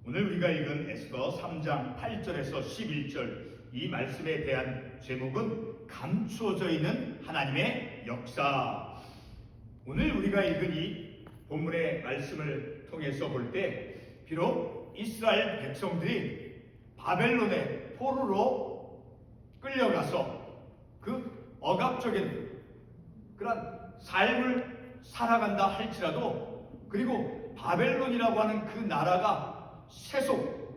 오늘 우리가 읽은 에스더 3장 8절에서 11절 이 말씀에 대한 제목은 감추어져 있는 하나님의 역사. 오늘 우리가 읽은 이 본문의 말씀을 통해서 볼 때 비록 이스라엘 백성들이 바벨론의 포로로 끌려가서 그 억압적인 그런 삶을 살아간다 할지라도, 그리고 바벨론이라고 하는 그 나라가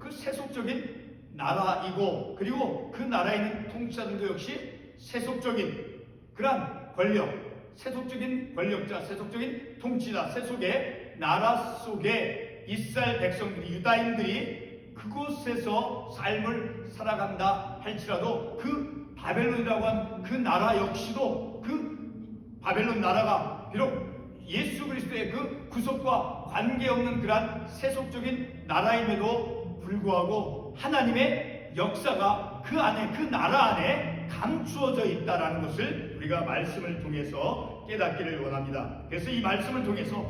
세속적인 나라이고, 그리고 그 나라에 있는 통치자들도 역시 세속적인 그러한 권력, 세속적인 권력자, 세속적인 통치자, 세속의 나라 속에 이스라엘 백성들이, 유다인들이 그곳에서 삶을 살아간다 할지라도 그 바벨론이라고 한 그 나라 역시도, 그 바벨론 나라가 비록 예수 그리스도의 그 구속과 관계없는 그러한 세속적인 나라임에도 불구하고 하나님의 역사가 그 안에, 그 나라 안에 감추어져 있다라는 것을 우리가 말씀을 통해서 깨닫기를 원합니다. 그래서 이 말씀을 통해서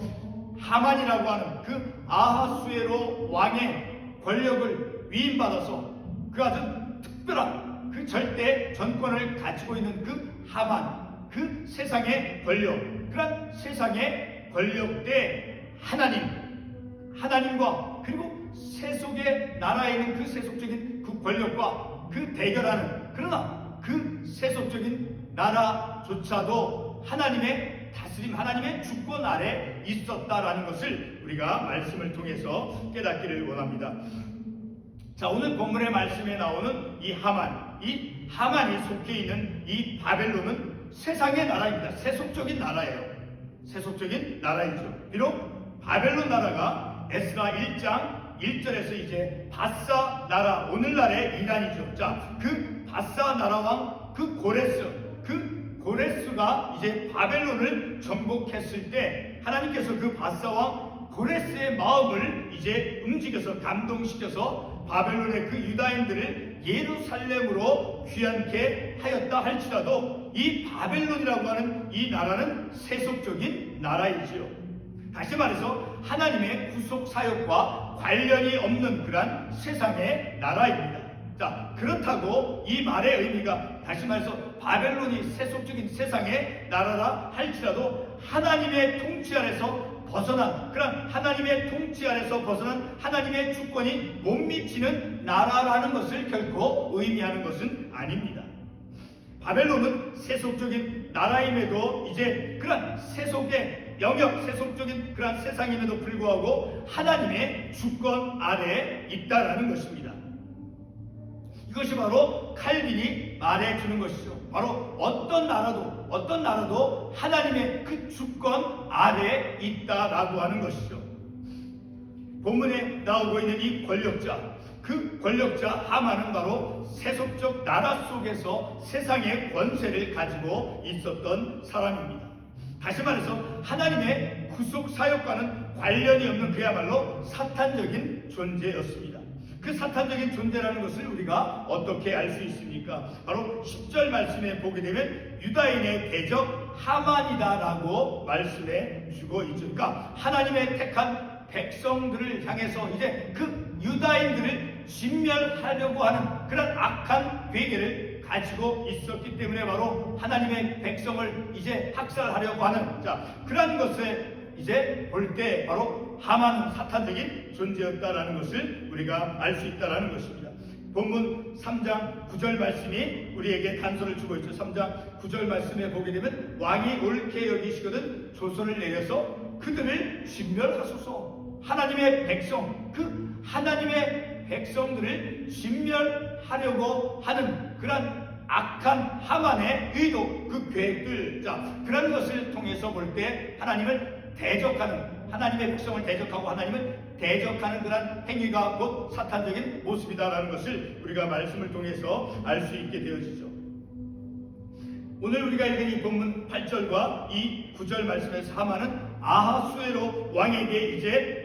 하만이라고 하는 그 아하수에로 왕의 권력을 위임받아서 그 아주 특별한 그 절대 전권을 가지고 있는 그 하만, 그 세상의 권력, 그런 세상의 권력대 하나님과 그리고 세속의 나라에 있는 그 세속적인 그 권력과 그 대결하는, 그러나 그 세속적인 나라조차도 하나님의 다스림, 하나님의 주권 아래 있었다라는 것을 우리가 말씀을 통해서 깨닫기를 원합니다. 자, 오늘 본문의 말씀에 나오는 이 하만이 속해 있는 이 바벨론은 세상의 나라입니다. 세속적인 나라예요. 세속적인 나라이죠. 비록 바벨론 나라가 에스라 1장 1절에서 이제 바사 나라, 오늘날의 이란이죠. 자, 그 바사 나라 왕 그 고레스가 이제 바벨론을 정복했을 때 하나님께서 그 바사 왕 고레스의 마음을 이제 움직여서, 감동시켜서 바벨론의 그 유다인들을 예루살렘으로 귀환케 하였다 할지라도 이 바벨론이라고 하는 이 나라는 세속적인 나라이지요. 다시 말해서 하나님의 구속 사역과 관련이 없는 그러한 세상의 나라입니다. 자, 그렇다고 이 말의 의미가, 다시 말해서 바벨론이 세속적인 세상의 나라라 할지라도 하나님의 통치 아래서 벗어난, 그런 하나님의 통치 아래서 벗어난 하나님의 주권이 못 미치는 나라라는 것을 결코 의미하는 것은 아닙니다. 바벨론은 세속적인 나라임에도 이제 그런 세속의 영역, 세속적인 그런 세상임에도 불구하고 하나님의 주권 아래에 있다라는 것입니다. 이것이 바로 칼빈이 말해주는 것이죠. 바로 어떤 나라도 하나님의 그 주권 아래에 있다라고 하는 것이죠. 본문에 나오고 있는 이 권력자, 그 권력자 하만은 바로 세속적 나라 속에서 세상의 권세를 가지고 있었던 사람입니다. 다시 말해서 하나님의 구속 사역과는 관련이 없는 그야말로 사탄적인 존재였습니다. 그 사탄적인 존재라는 것을 우리가 어떻게 알 수 있습니까? 바로 10절 말씀에 보게 되면 유다인의 대적 하만이다라고 말씀해 주고 있죠. 그러니까 하나님의 택한 백성들을 향해서 이제 그 유다인들을 진멸하려고 하는 그런 악한 계획을 가지고 있었기 때문에 바로 하나님의 백성을 이제 학살하려고 하는, 자, 그런 것을 이제 볼 때 바로 하만은 사탄적인 존재였다라는 것을 우리가 알 수 있다라는 것입니다. 본문 3장 9절 말씀이 우리에게 단서를 주고 있죠. 3장 9절 말씀에 보게 되면 왕이 옳게 여기시거든 조선을 내려서 그들을 진멸하소서. 하나님의 백성, 그 하나님의 백성들을 진멸하려고 하는 그런 악한 하만의 의도, 그 계획들, 자, 그런 것을 통해서 볼 때 하나님을 대적하는, 하나님의 백성을 대적하고 하나님을 대적하는 그런 행위가 곧 사탄적인 모습이다라는 것을 우리가 말씀을 통해서 알 수 있게 되어지죠. 오늘 우리가 읽은 이 본문 8절과 이 9절 말씀에서 하만은 아하수에로 왕에게 이제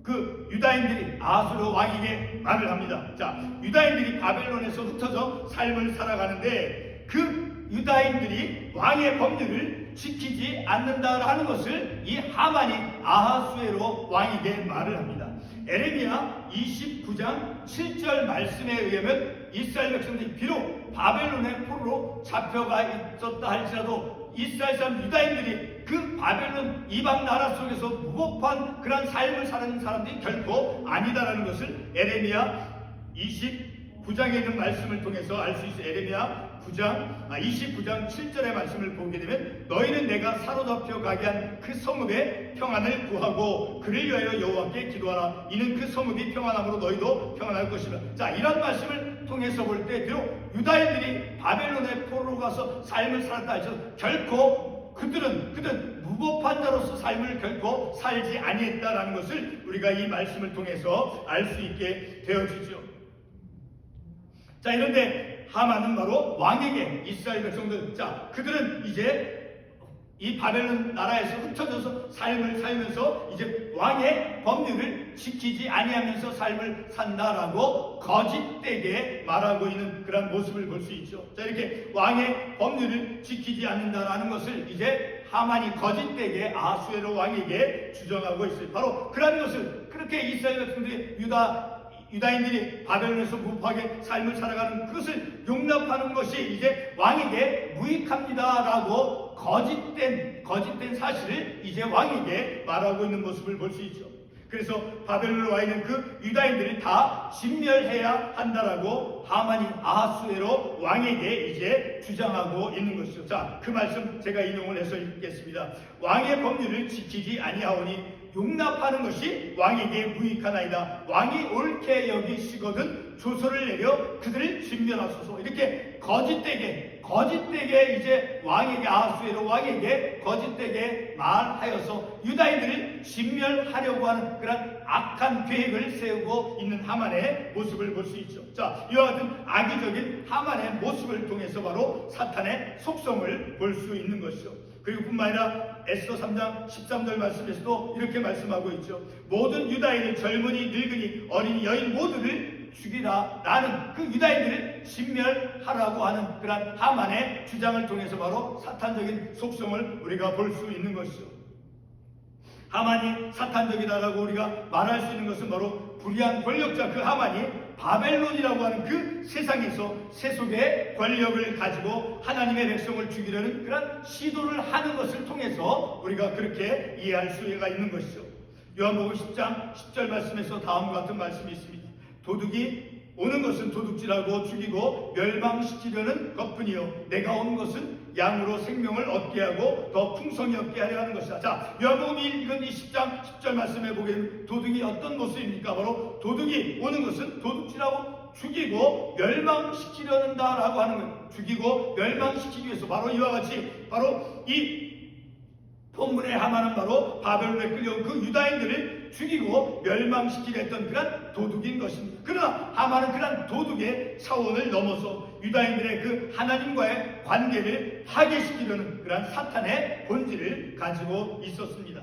그 유다인들이 아하수에로 왕에게 말을 합니다. 자, 유다인들이 바벨론에서 흩어져 삶을 살아가는데 그 유다인들이 왕의 법률을 지키지 않는다라는 것을 이 하만이 아하수에로 왕에게 말을 합니다. 에레미야 29장 7절 말씀에 의하면 이스라엘 백성들이 비록 바벨론의 포로로 잡혀가 있었다 할지라도 이스라엘 사람 유다인들이 그 바벨론 이방 나라 속에서 무법한 그런 삶을 사는 사람들이 결코 아니다라는 것을 에레미야 29장에 있는 말씀을 통해서 알 수 있어요. 에레미야 29장 7절의 말씀을 보게 되면 너희는 내가 사로잡혀 가게 한 그 성읍의 평안을 구하고 그를 위하여 여호와께 기도하라. 이는 그 성읍이 평안함으로 너희도 평안할 것이라. 자, 이런 말씀을 통해서 볼 때 비록 유다인들이 바벨론의 포로로 가서 삶을 살았다 할지라도 결코 그들은 무법한 자로서 삶을 결코 살지 아니했다라는 것을 우리가 이 말씀을 통해서 알 수 있게 되어지죠. 자, 이런데 하만은 바로 왕에게 이스라엘 백성들, 자, 그들은 이제 이 바벨론 나라에서 흩어져서 삶을 살면서 이제 왕의 법률을 지키지 아니하면서 삶을 산다라고 거짓되게 말하고 있는 그런 모습을 볼 수 있죠. 자, 이렇게 왕의 법률을 지키지 않는다라는 것을 이제 하만이 거짓되게 아하수에로 왕에게 주장하고 있어요. 바로 그런 것을 그렇게 이스라엘 백성들이 유다인들이 바벨론에서 무법하게 삶을 살아가는 그것을 용납하는 것이 이제 왕에게 무익합니다라고 거짓된 사실을 이제 왕에게 말하고 있는 모습을 볼 수 있죠. 그래서 바벨론에 와 있는 그 유다인들이 다 진멸해야 한다라고 하만이 아하수에로 왕에게 이제 주장하고 있는 것이죠. 자, 그 말씀 제가 인용을 해서 읽겠습니다. 왕의 법률을 지키지 아니하오니 용납하는 것이 왕에게 무익하나이다. 왕이 옳게 여기시거든 조서를 내려 그들을 진멸하소서. 이렇게 거짓되게 이제 왕에게 아하수에로 왕에게 거짓되게 말하여서 유다인들을 진멸하려고 하는 그런 악한 계획을 세우고 있는 하만의 모습을 볼 수 있죠. 자, 이와 같은 악의적인 하만의 모습을 통해서 바로 사탄의 속성을 볼 수 있는 것이죠. 그리고 뿐만 아니라 에스더 3장 13절 말씀에서도 이렇게 말씀하고 있죠. 모든 유다인을 젊은이, 늙은이, 어린이, 여인 모두를 죽이라. 라는 그 유다인들을 진멸하라고 하는 그런 하만의 주장을 통해서 바로 사탄적인 속성을 우리가 볼 수 있는 것이죠. 하만이 사탄적이다라고 우리가 말할 수 있는 것은 바로 불의한 권력자 그 하만이 바벨론이라고 하는 그 세상에서 세속의 권력을 가지고 하나님의 백성을 죽이려는 그런 시도를 하는 것을 통해서 우리가 그렇게 이해할 수가 있는 것이죠. 요한복음 10장 10절 말씀에서 다음과 같은 말씀이 있습니다. 도둑이 오는 것은 도둑질하고 죽이고 멸망시키려는 것뿐이요 내가 온 것은 양으로 생명을 얻게 하고 더 풍성히 얻게 하려 하는 것이다. 자, 요한복음 1권 20장 10절 말씀해 보게 되면 도둑이 어떤 모습입니까? 바로 도둑이 오는 것은 도둑질하고 죽이고 멸망시키려는다라고 하는 것. 죽이고 멸망시키기 위해서 바로 이와 같이 바로 이 본문의 하만은 바로 바벨론에 끌려온 그 유다인들을 죽이고 멸망시키려 했던 그런 도둑인 것입니다. 그러나 하만은 그런 도둑의 차원을 넘어서 유다인들의 그 하나님과의 관계를 파괴시키려는 그런 사탄의 본질을 가지고 있었습니다.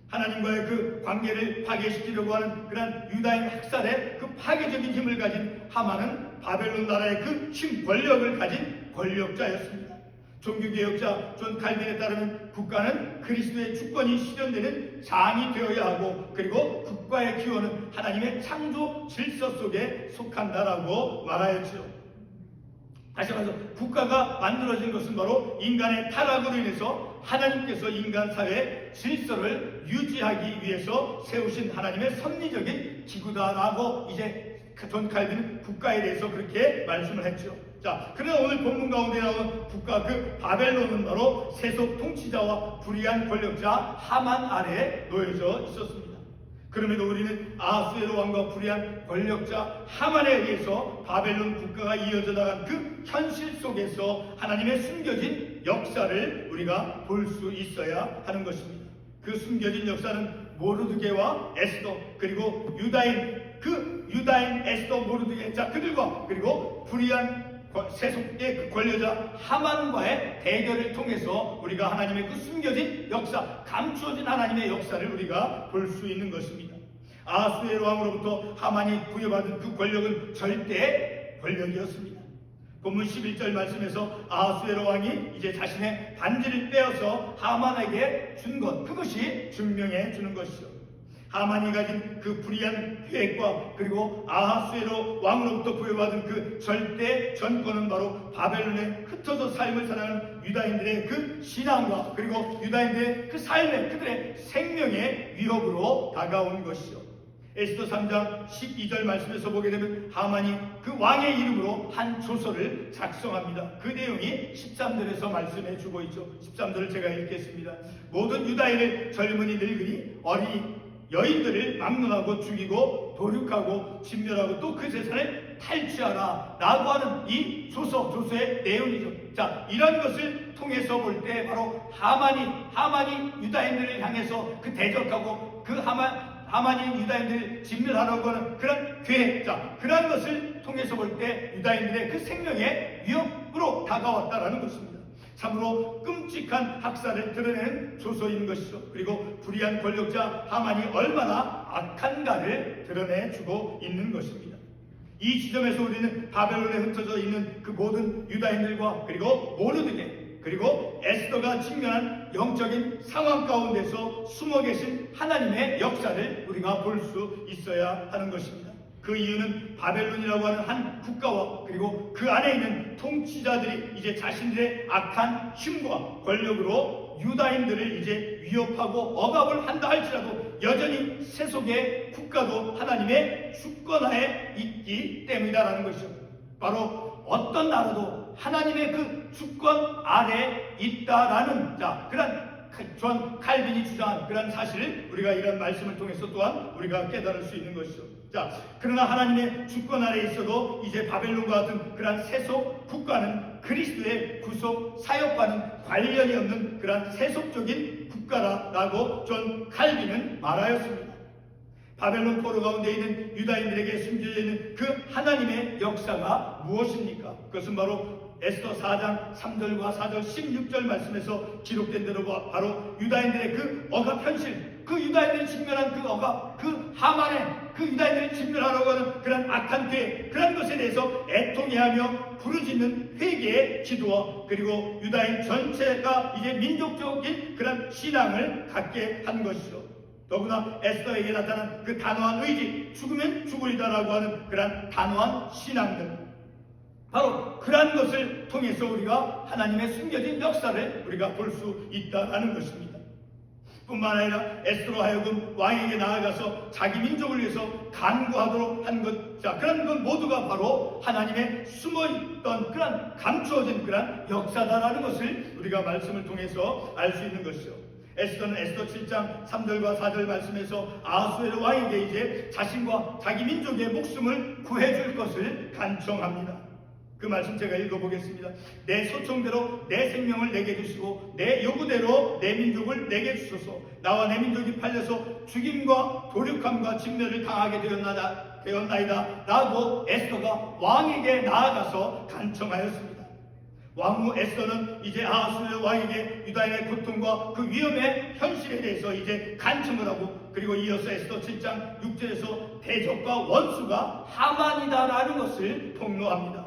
하나님과의 그 관계를 파괴시키려고 하는 그런 유다인 학살의 그 파괴적인 힘을 가진 하만은 바벨론 나라의 그 힘, 권력을 가진 권력자였습니다. 종교개혁자 존 칼빈에 따르면 국가는 그리스도의 주권이 실현되는 장이 되어야 하고 그리고 국가의 기원은 하나님의 창조 질서 속에 속한다라고 말하였죠. 다시 말해서 국가가 만들어진 것은 바로 인간의 타락으로 인해서 하나님께서 인간 사회의 질서를 유지하기 위해서 세우신 하나님의 섭리적인 기구다라고 이제 존 칼빈은 국가에 대해서 그렇게 말씀을 했죠. 자, 그러나 오늘 본문 가운데 나오는 국가 그 바벨론은 바로 세속 통치자와 불의한 권력자 하만 아래에 놓여져 있었습니다. 그럼에도 우리는 아하수에로 왕과 불의한 권력자 하만에 의해서 바벨론 국가가 이어져 나간 그 현실 속에서 하나님의 숨겨진 역사를 우리가 볼 수 있어야 하는 것입니다. 그 숨겨진 역사는 모르드게와 에스더 그리고 유다인 에스더 모르드게 자 그들과 그리고 불의한 세속의 그 권력자 하만과의 대결을 통해서 우리가 하나님의 그 숨겨진 역사, 감추어진 하나님의 역사를 우리가 볼 수 있는 것입니다. 아하수에로 왕으로부터 하만이 부여받은 그 권력은 절대 권력이었습니다. 본문 11절 말씀에서 아하수에로 왕이 이제 자신의 반지를 빼어서 하만에게 준 것, 그것이 증명해 주는 것이죠. 하만이 가진 그 불의한 계획과 그리고 아하수에로 왕으로부터 부여받은 그 절대 전권은 바로 바벨론에 흩어져 삶을 살아가는 유다인들의 그 신앙과 그리고 유다인들의 그 삶의 그들의 생명의 위협으로 다가온 것이죠. 에스더 3장 12절 말씀에서 보게 되면 하만이 그 왕의 이름으로 한 조서를 작성합니다. 그 내용이 13절에서 말씀해 주고 있죠. 13절을 제가 읽겠습니다. 모든 유다인을 젊은이 늙은이 어린이 여인들을 막론하고 죽이고 도륙하고 진멸하고 또 그 재산을 탈취하라 라고 하는 이 조서의 내용이죠. 자, 이런 것을 통해서 볼 때 바로 하만이 유다인들을 향해서 그 대적하고 그 하만이 유다인들을 진멸하려고 하는 그런 계획, 그런 것을 통해서 볼 때 유다인들의 그 생명의 위협으로 다가왔다라는 것입니다. 참으로 끔찍한 학살을 드러내는 조서인 것이죠. 그리고 불의한 권력자 하만이 얼마나 악한가를 드러내주고 있는 것입니다. 이 지점에서 우리는 바벨론에 흩어져 있는 그 모든 유다인들과 그리고 모르드게 그리고 에스더가 직면한 영적인 상황 가운데서 숨어 계신 하나님의 역사를 우리가 볼 수 있어야 하는 것입니다. 그 이유는 바벨론이라고 하는 한 국가와 그리고 그 안에 있는 통치자들이 이제 자신들의 악한 힘과 권력으로 유다인들을 이제 위협하고 억압을 한다 할지라도 여전히 세속의 국가도 하나님의 주권하에 있기 때문이다라는 것이죠. 바로 어떤 나라도 하나님의 그 주권 아래 있다라는 그런 존 칼빈이 주장한 그런 사실을 우리가 이런 말씀을 통해서 또한 우리가 깨달을 수 있는 것이죠. 그러나 하나님의 주권 아래 있어도 이제 바벨론과 같은 그런 세속 국가는 그리스도의 구속 사역과는 관련이 없는 그런 세속적인 국가라고 존 칼빈은 말하였습니다. 바벨론 포로 가운데 있는 유다인들에게 숨겨져 있는 그 하나님의 역사가 무엇입니까? 그것은 바로 에스더 4장 3절과 4절 16절 말씀에서 기록된 대로 바로 유다인들의 그 억압 현실, 그 유다인들이 직면한 그 억압, 그 하만의 그 유다인들이 직면하려고 하는 그런 악한 계획, 그런 것에 대해서 애통해하며 부르짖는 회개의 기도와 그리고 유다인 전체가 이제 민족적인 그런 신앙을 갖게 한 것이죠. 더구나 에스더에게 나타난 그 단호한 의지, 죽으면 죽으리다라고 하는 그런 단호한 신앙들, 바로 그러한 것을 통해서 우리가 하나님의 숨겨진 역사를 우리가 볼 수 있다는 것입니다. 뿐만 아니라 에스더로 하여금 왕에게 나아가서 자기 민족을 위해서 간구하도록 한 것, 그런 것 모두가 바로 하나님의 숨어있던 그런 감추어진 그런 역사다라는 것을 우리가 말씀을 통해서 알 수 있는 것이죠. 에스더는 에스더 7장 3절과 4절 말씀에서 아하수에로 왕에게 이제 자신과 자기 민족의 목숨을 구해줄 것을 간청합니다. 그 말씀 제가 읽어보겠습니다. 내 소청대로 내 생명을 내게 주시고 내 요구대로 내 민족을 내게 주소서. 나와 내 민족이 팔려서 죽임과 도륙함과 진멸을 당하게 되었나이다 라고 에스더가 왕에게 나아가서 간청하였습니다. 왕후 에스더는 이제 아하수에로 왕에게 유다인의 고통과 그 위험의 현실에 대해서 이제 간청을 하고, 그리고 이어서 에스더 7장 6절에서 대적과 원수가 하만이다라는 것을 폭로합니다.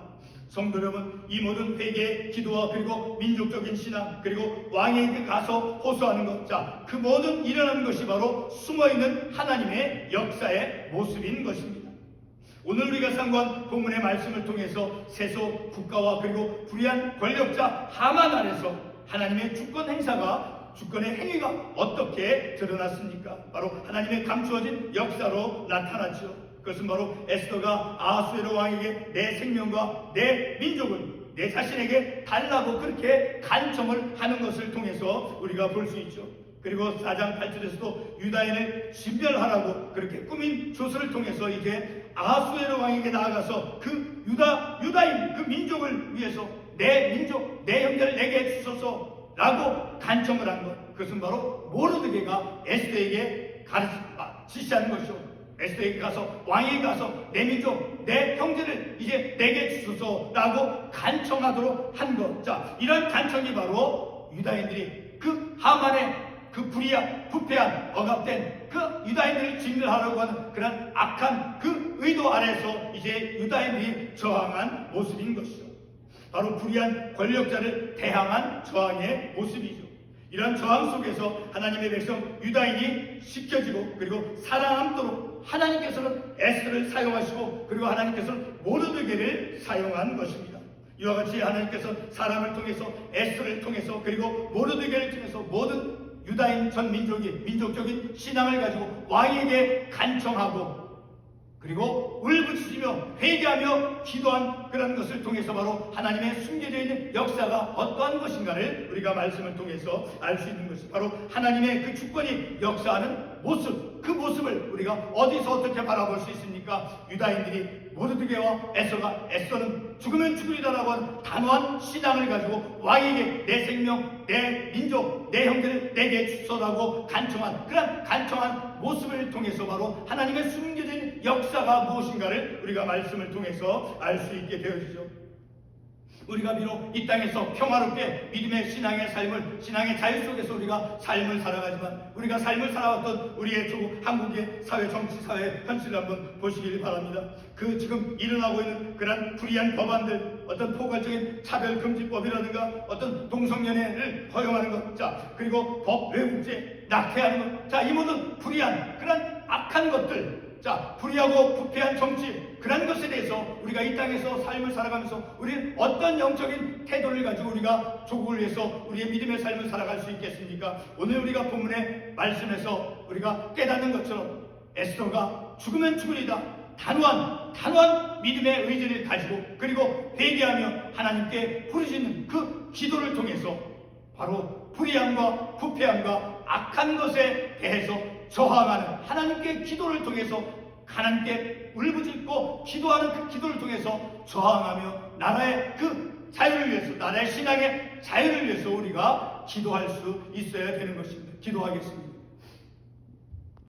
성도 여러분, 이 모든 회개, 기도와 그리고 민족적인 신앙, 그리고 왕에게 가서 호소하는 것, 그 모든 일어나는 것이 바로 숨어있는 하나님의 역사의 모습인 것입니다. 오늘 우리가 상고한 본문의 말씀을 통해서 세속 국가와 그리고 불의한 권력자 하만 아래서 하나님의 주권의 행위가 어떻게 드러났습니까? 바로 하나님의 감추어진 역사로 나타났죠. 그것은 바로 에스더가 아하수에로 왕에게 내 생명과 내 민족을 내 자신에게 달라고 그렇게 간청을 하는 것을 통해서 우리가 볼 수 있죠. 그리고 4장 8절에서도 유다인을 진멸하라고 그렇게 꾸민 조서를 통해서 이제 아하수에로 왕에게 나아가서 그 유다인 그 민족을 위해서 내 민족 내 형제를 내게 주소서 라고 간청을 한 것, 그것은 바로 모르드게가 에스더에게 지시하는 것이죠. 에스더에게 가서 왕에게 가서 내 민족 내 형제를 이제 내게 주소서라고 간청하도록 한 것. 이런 간청이 바로 유다인들이 그 하만의 그 불의한 부패한 억압된 그 유다인들을 진멸하려고 하는 그런 악한 그 의도 아래서 이제 유다인들이 저항한 모습인 것이죠. 바로 불의한 권력자를 대항한 저항의 모습이죠. 이런 저항 속에서 하나님의 백성 유다인이 지켜지고 그리고 살아남도록 하나님께서는 에스더를 사용하시고 그리고 하나님께서는 모르드게를 사용한 것입니다. 이와 같이 하나님께서 사람을 통해서 에스더를 통해서 그리고 모르드게를 통해서 모든 유다인 전 민족이 민족적인 신앙을 가지고 왕에게 간청하고 그리고 울부짖으며 회개하며 기도한 그런 것을 통해서 바로 하나님의 숨겨져 있는 역사가 어떠한 것인가를 우리가 말씀을 통해서 알 수 있는 것이 바로 하나님의 그 주권이 역사하는 모습, 그 모습을 우리가 어디서 어떻게 바라볼 수 있습니까? 유다인들이 모르드게와 에스더는 죽으면 죽으리다라고 하는 단호한 신앙을 가지고 왕에게 내 생명, 내 민족, 내 형제를 내게 주소라고 간청한 그런 간청한 모습을 통해서 바로 하나님의 숨겨진 역사가 무엇인가를 우리가 말씀을 통해서 알 수 있게 되어지죠. 우리가 비록 이 땅에서 평화롭게 믿음의 신앙의 삶을 신앙의 자유 속에서 우리가 삶을 살아가지만 우리가 삶을 살아왔던 우리의 조국 한국의 사회 정치 사회 현실을 한번 보시길 바랍니다. 그 지금 일어나고 있는 그런 불의한 법안들 어떤 포괄적인 차별금지법이라든가 어떤 동성연애를 허용하는 것, 자 그리고 법 왜곡죄 낙태하는 것, 자 이 모든 불의한 그런 악한 것들, 자 불의하고 부패한 정치 그런 것에 대해서 우리가 이 땅에서 삶을 살아가면서 우리는 어떤 영적인 태도를 가지고 우리가 조국을 위해서 우리의 믿음의 삶을 살아갈 수 있겠습니까? 오늘 우리가 본문의 말씀에서 우리가 깨닫는 것처럼 에스더가 죽으면 죽으리다 단호한 믿음의 의지를 가지고 그리고 회개하며 하나님께 부르짖는 그 기도를 통해서 바로 불의함과 부패함과 악한 것에 대해서 저항하는 하나님께 기도를 통해서 하나님께 울부짖고 기도하는 그 기도를 통해서 저항하며 나라의 그 자유를 위해서 나라의 신앙의 자유를 위해서 우리가 기도할 수 있어야 되는 것입니다. 기도하겠습니다.